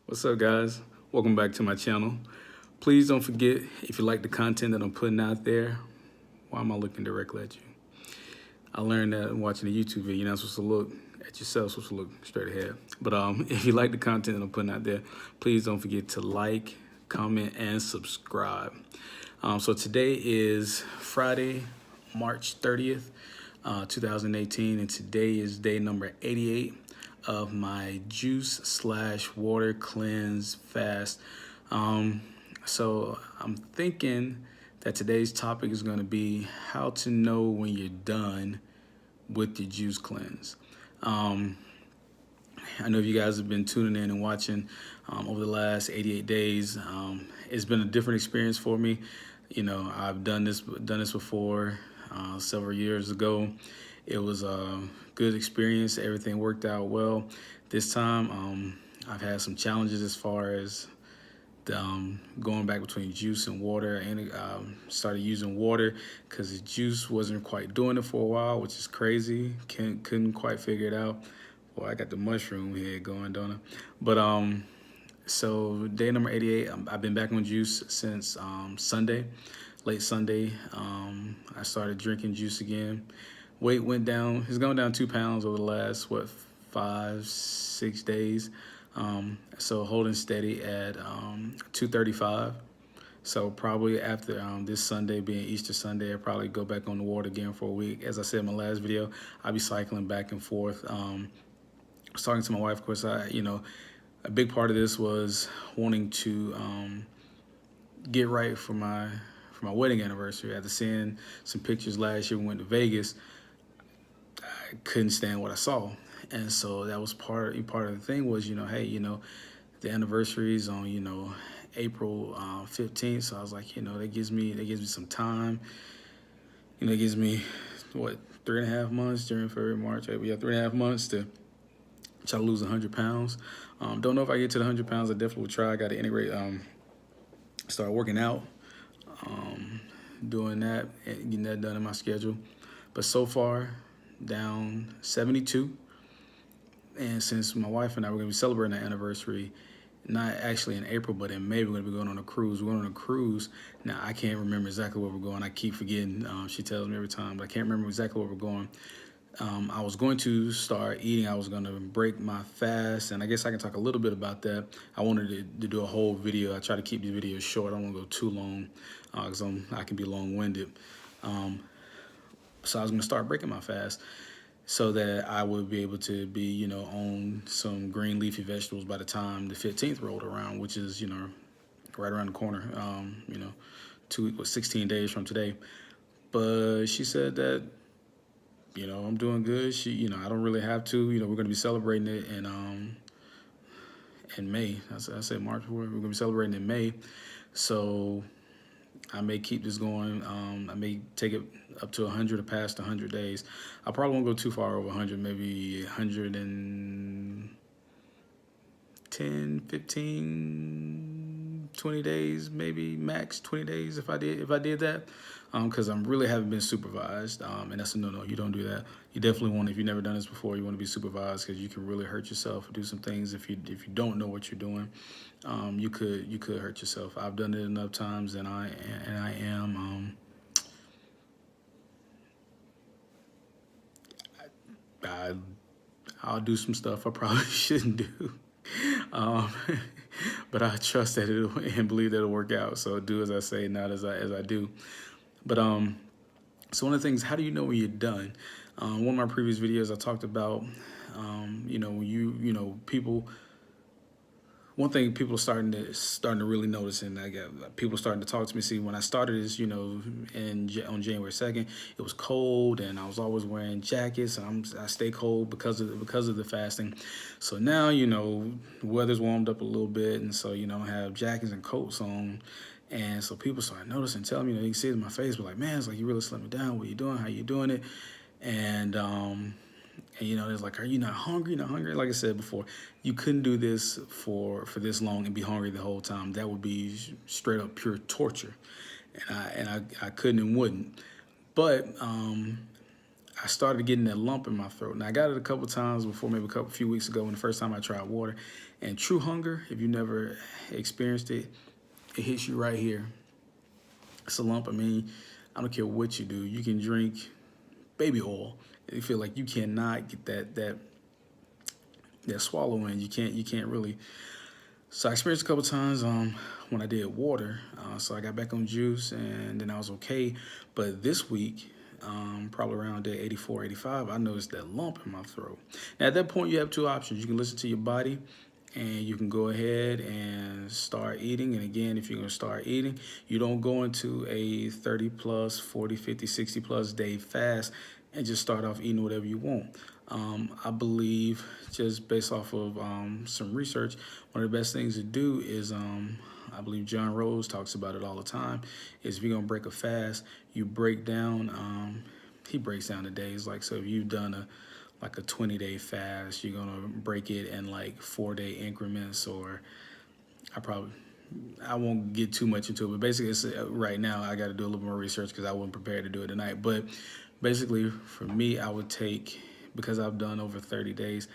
What's up, guys? Welcome back to my channel. Please don't forget, if you like the content that I'm putting out there, why am I looking directly at you? I learned that watching a YouTube video, you're not supposed to look at yourself, supposed to look straight ahead. But if you like the content that I'm putting out there, please don't forget to like, comment, and subscribe. So today is Friday, March 30th, 2018, and today is day number 88 of my juice/water cleanse fast. So I'm thinking that today's topic is going to be how to know when you're done with your juice cleanse. I know you guys have been tuning in and watching over the last 88 days. It's been a different experience for me. You know, I've done this before several years ago. It was a good experience. Everything worked out well. This time, I've had some challenges as far as going back between juice and water, and started using water because the juice wasn't quite doing it for a while, which is crazy. Couldn't quite figure it out. Well, I got the mushroom head going, don't I? But so day number 88, I've been back on juice since Sunday, late Sunday. I started drinking juice again. Weight went down. It's gone down 2 pounds over the last, 5-6 days. So holding steady at 235. So probably after this Sunday being Easter Sunday, I'll probably go back on the water again for a week. As I said in my last video, I'll be cycling back and forth. I was talking to my wife, of course. A big part of this was wanting to get right for my wedding anniversary. After seeing some pictures last year when we went to Vegas, I couldn't stand what I saw. And so that was part of the thing was, hey, the anniversary is on, April 15th. So I was like, that gives me some time. It gives me, 3.5 months, January, February, March, April. Yeah, 3.5 months to try to lose 100 pounds. Don't know if I get to the 100 pounds. I definitely will try. I got to integrate, start working out, doing that, and getting that done in my schedule. But so far, down 72. And since my wife and I were going to be celebrating that anniversary, not actually in April, but in May, we're going to be going on a cruise. We're going on a cruise. Now, I can't remember exactly where we're going. I keep forgetting. She tells me every time, but I can't remember exactly where we're going. I was going to start eating. I was going to break my fast, and I guess I can talk a little bit about that. I wanted to do a whole video. I try to keep these videos short. I don't want to go too long because I can be long-winded. So I was going to start breaking my fast so that I would be able to be, on some green leafy vegetables by the time the 15th rolled around, which is, right around the corner, 16 days from today. But she said that, I'm doing good. I don't really have to. We're going to be celebrating it in May. I said March. We're going to be celebrating in May. So I may keep this going. I may take it up to 100 or past 100 days. I probably won't go too far over 100, maybe 110, 15, 20 days, maybe max 20 days if I did that. Because I really haven't been supervised, and that's a no-no. You don't do that. You definitely want, if you've never done this before, you want to be supervised because you can really hurt yourself or do some things if you don't know what you're doing. You could hurt yourself. I've done it enough times, and I am. I'll do some stuff I probably shouldn't do. But I trust that and believe that it'll work out. So do as I say, not as I do. But so one of the things, how do you know when you're done? One of my previous videos, I talked about, when people. One thing people are starting to really notice, and I got people starting to talk to me. See, when I started this, on January 2nd, it was cold, and I was always wearing jackets, and I stay cold because of the fasting. So now, the weather's warmed up a little bit, and so I have jackets and coats on, and so people started noticing, telling me, you can see it in my face, but like, man, it's like you really slimmed me down. What are you doing? How you doing it? And it's like, are you not hungry? Not hungry? Like I said before, you couldn't do this for this long and be hungry the whole time. That would be straight up pure torture, and I couldn't and wouldn't. But I started getting that lump in my throat. Now I got it a couple times before, maybe a few weeks ago when the first time I tried water. And true hunger, if you never experienced it, it hits you right here. It's a lump. I mean, I don't care what you do. You can drink baby oil. You feel like you cannot get that swallowing. You can't really. So I experienced a couple times when I did water. So I got back on juice and then I was okay. But this week, probably around day 84, 85, I noticed that lump in my throat. Now at that point, you have two options. You can listen to your body and you can go ahead and start eating. And again, if you're gonna start eating, you don't go into a 30 plus, 40, 50, 60 plus day fast and just start off eating whatever you want. I believe, just based off of some research, one of the best things to do is, I believe John Rose talks about it all the time, is if you're gonna break a fast, you break down, he breaks down the days. Like, so if you've done a 20-day fast, you're gonna break it in like 4-day increments, or I won't get too much into it, but basically it's, right now I got to do a little more research because I wasn't prepared to do it tonight. But basically for me, I would take, because I've done over 30 days,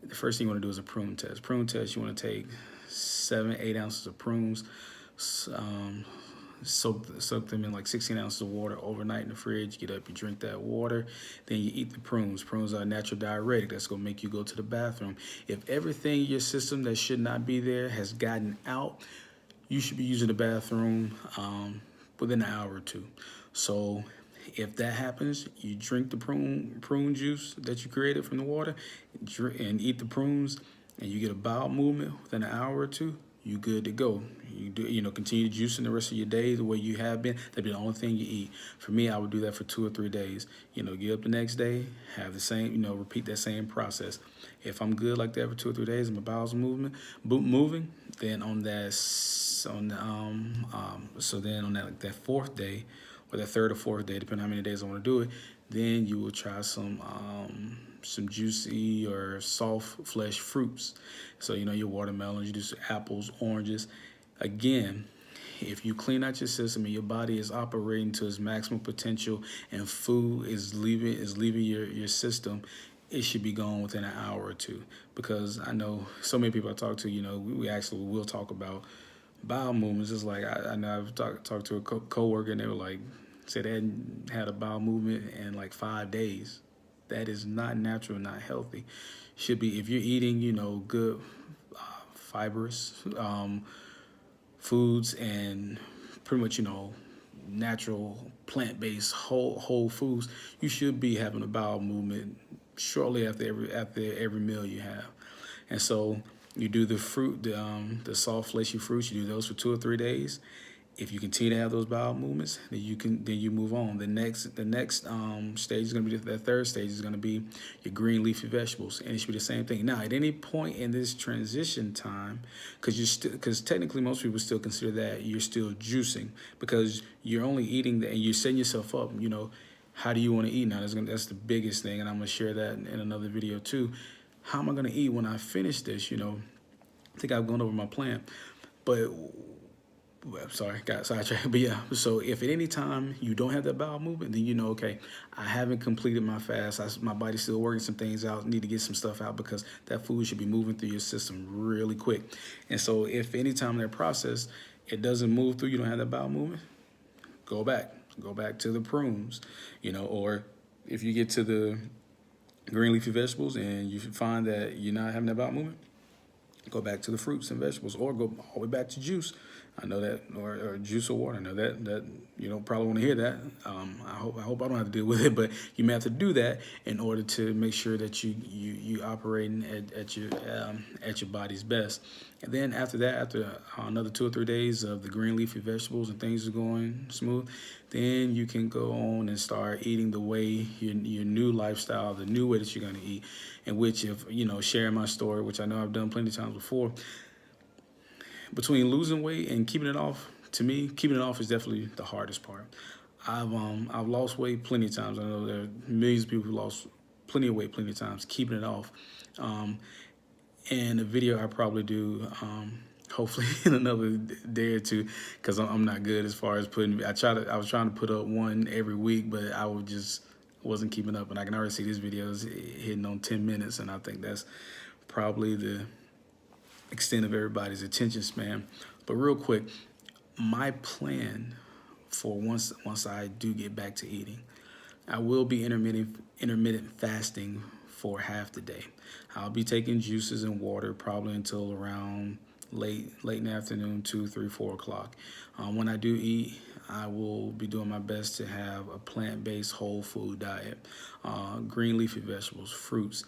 the first thing you want to do is a prune test. Prune test, you want to take 7-8 ounces of prunes, soak them in like 16 ounces of water overnight in the fridge. Get up, you drink that water, then you eat the prunes. Prunes are a natural diuretic. That's gonna make you go to the bathroom. If everything in your system that should not be there has gotten out, you should be using the bathroom within an hour or two. So if that happens, you drink the prune juice that you created from the water, and eat the prunes, and you get a bowel movement within an hour or two, you good to go. Continue juicing the rest of your day the way you have been. That'd be the only thing you eat. For me, I would do that for 2 or 3 days. Get up the next day, have the same, repeat that same process. If I'm good like that for 2 or 3 days and my bowels moving, then on that, like that 4th day, or that 3rd or 4th day, depending on how many days I want to do it, then you will try some juicy or soft flesh fruits. So, your watermelons, you do some apples, oranges. Again, if you clean out your system and your body is operating to its maximum potential and food is leaving your system, it should be gone within an hour or two. Because I know so many people I talk to, we actually will talk about bowel movements. It's like, I know I've talked to a coworker and they were like, said they hadn't had a bowel movement in like 5 days. That is not natural, not healthy. Should be, if you're eating, good fibrous foods and pretty much, natural plant-based whole foods, you should be having a bowel movement shortly after every meal you have. And so you do the fruit, the soft fleshy fruits, you do those for 2 or 3 days. If you continue to have those bowel movements, then you move on. The next stage is going to be, that 3rd stage is going to be your green leafy vegetables, and it should be the same thing. Now, at any point in this transition time, because technically most people still consider that you're still juicing, because you're only eating and you're setting yourself up. How do you want to eat now? That's the biggest thing, and I'm going to share that in another video too. How am I going to eat when I finish this? I think I've gone over my plan, but. Sorry, got sidetracked. But yeah, so if at any time you don't have that bowel movement, then okay, I haven't completed my fast. My body's still working some things out, need to get some stuff out, because that food should be moving through your system really quick. And so if any time in that process it doesn't move through, you don't have that bowel movement, go back to the prunes, or if you get to the green leafy vegetables and you find that you're not having that bowel movement, go back to the fruits and vegetables, or go all the way back to juice. I know that, or juice or water. I know that you don't probably want to hear that. I hope I don't have to deal with it, but you may have to do that in order to make sure that you operating at your body's best. And then after that, after another 2 or 3 days of the green leafy vegetables and things are going smooth, then you can go on and start eating the way your new lifestyle, the new way that you're going to eat. In which, if sharing my story, which I know I've done plenty of times before. Between losing weight and keeping it off, to me, keeping it off is definitely the hardest part. I've lost weight plenty of times. I know there are millions of people who lost plenty of weight plenty of times. Keeping it off, and a video I probably do, hopefully in another day or two, because I'm not good as far as putting. I was trying to put up one every week, but wasn't keeping up, and I can already see these videos hitting on 10 minutes, and I think that's probably the extent of everybody's attention span. But real quick, my plan for once I do get back to eating, I will be intermittent fasting for half the day. I'll be taking juices and water probably until around late in the afternoon, 2, 3, 4 o'clock. When I do eat, I will be doing my best to have a plant-based whole food diet, green leafy vegetables, fruits.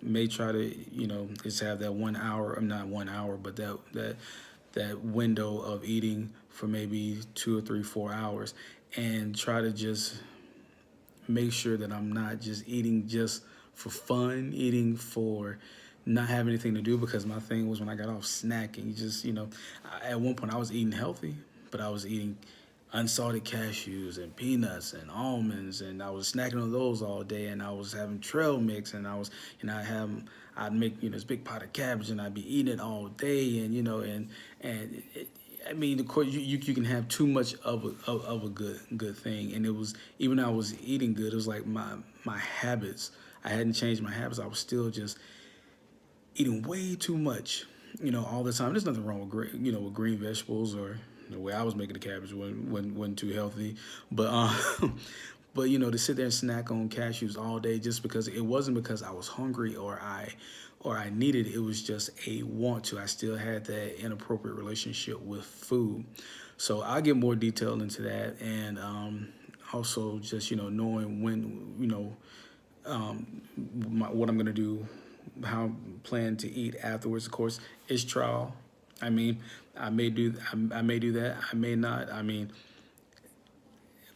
May try to, just have that 1 hour, not 1 hour, but that window of eating for maybe 2 or 3, 4 hours, and try to just make sure that I'm not just eating just for fun, eating for not have anything to do, because my thing was when I got off snacking, just, at one point I was eating healthy, but I was eating unsalted cashews and peanuts and almonds, and I was snacking on those all day, and I was having trail mix, and I'd make, this big pot of cabbage, and I'd be eating it all day, and, I mean, of course, you can have too much of a good thing, and it was, even though I was eating good, it was like my habits. I hadn't changed my habits. I was still just eating way too much, all the time. There's nothing wrong with green vegetables, or the way I was making the cabbage wasn't too healthy, but but to sit there and snack on cashews all day, just because it wasn't because I was hungry or I needed it. It was just a want to. I still had that inappropriate relationship with food. So I'll get more detail into that, and also just knowing when what I'm gonna do, how I plan to eat afterwards. Of course, it's trial. I mean, I may do that. I may not. I mean,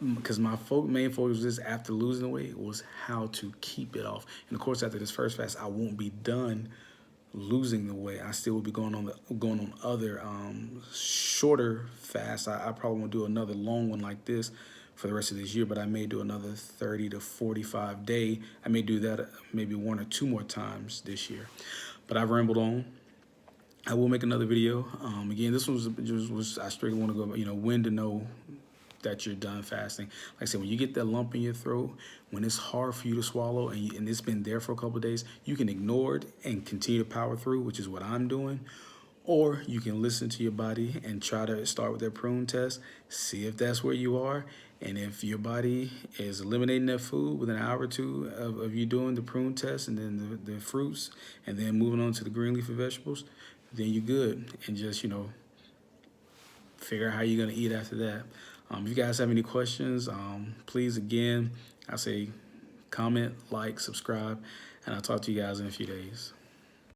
because my main focus was, after losing the weight, was how to keep it off. And of course, after this first fast, I won't be done losing the weight. I still will be going on other shorter fasts. I probably won't do another long one like this for the rest of this year, but I may do another 30 to 45 day. I may do that maybe 1 or 2 more times this year. But I've rambled on. I will make another video. Again, this one was I strictly want to go, when to know that you're done fasting. Like I said, when you get that lump in your throat, when it's hard for you to swallow, and it's been there for a couple of days, you can ignore it and continue to power through, which is what I'm doing. Or you can listen to your body and try to start with that prune test, see if that's where you are. And if your body is eliminating that food within an hour or two of you doing the prune test, and then the fruits, and then moving on to the green leafy vegetables, then you're good. And just, figure out how you're going to eat after that. If you guys have any questions, please, again, I say comment, like, subscribe, and I'll talk to you guys in a few days.